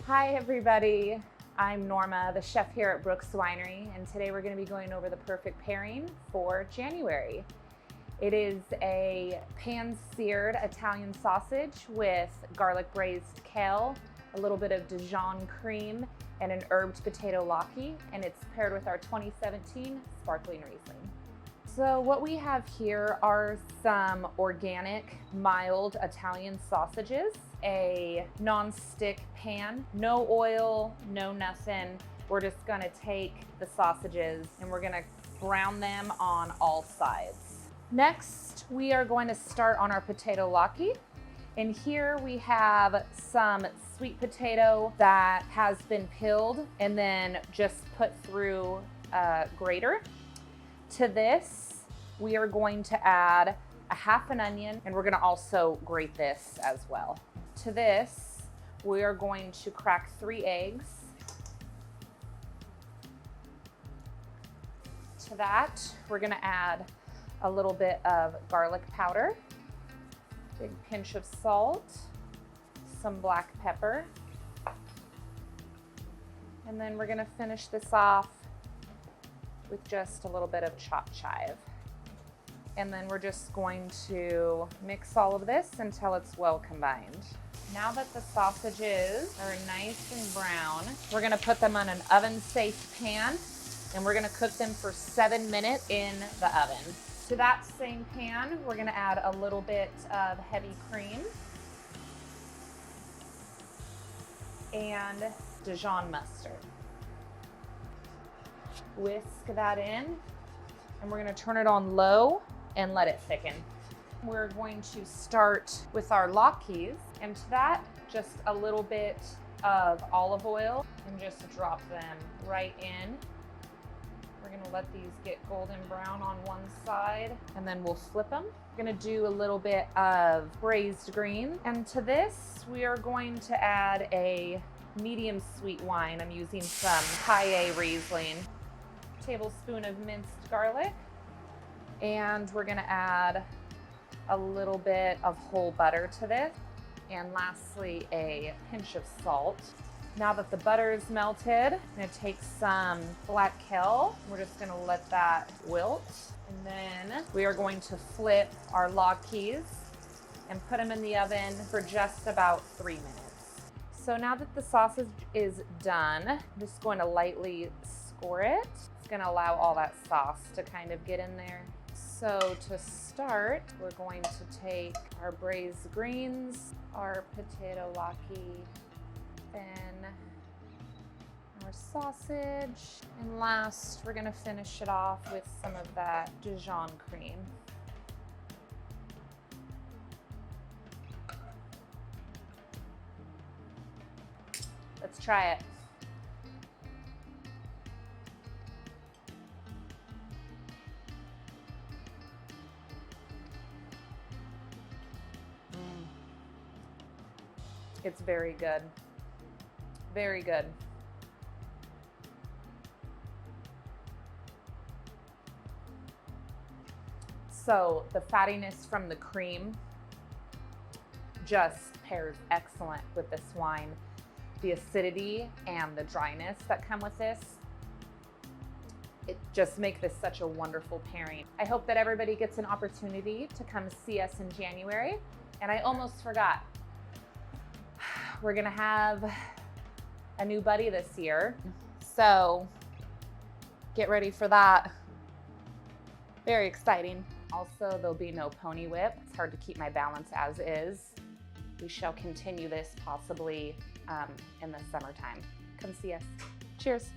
Hi everybody, I'm Norma, the chef here at Brooks Winery, and today we're going to be going over the perfect pairing for January. It is a pan-seared Italian sausage with garlic braised kale, a little bit of Dijon cream, and an herbed potato latke, and it's paired with our 2017 Sparkling Riesling. So what we have here are some organic, mild Italian sausages, a non-stick pan, no oil, no nothing. We're just gonna take the sausages and we're gonna brown them on all sides. Next, we are going to start on our potato latke. And here we have some sweet potato that has been peeled and then just put through a grater. To this, we are going to add a half an onion, and we're gonna also grate this as well. To this, we are going to crack 3 eggs. To that, we're gonna add a little bit of garlic powder, big pinch of salt, some black pepper, and then we're gonna finish this off with just a little bit of chopped chive. And then we're just going to mix all of this until it's well combined. Now that the sausages are nice and brown, we're gonna put them on an oven-safe pan, and we're gonna cook them for 7 minutes in the oven. To that same pan, we're gonna add a little bit of heavy cream and Dijon mustard. Whisk that in, and we're gonna turn it on low and let it thicken. We're going to start with our latkes, and to that, just a little bit of olive oil and just drop them right in. We're gonna let these get golden brown on one side, and then we'll flip them. We're gonna do a little bit of braised green, and to this, we are going to add a medium sweet wine. I'm using some Gamay Riesling. Tablespoon of minced garlic, and we're gonna add a little bit of whole butter to this, and lastly a pinch of salt. Now that the butter is melted, I'm gonna take some black kale. We're just gonna let that wilt, and then we are going to flip our latkes and put them in the oven for just about 3 minutes. So now that the sausage is done, I'm just going to lightly score it. It's gonna allow all that sauce to kind of get in there. So to start, we're going to take our braised greens, our potato latke, then our sausage, and last, we're gonna finish it off with some of that Dijon cream. Let's try it. It's very good. Very good. So the fattiness from the cream just pairs excellent with this wine. The acidity and the dryness that come with this, it just makes this such a wonderful pairing. I hope that everybody gets an opportunity to come see us in January. And I almost forgot. We're gonna have a new buddy this year, so get ready for that. Very exciting. Also, there'll be no pony whip. It's hard to keep my balance as is. We shall continue this possibly in the summertime. Come see us. Cheers.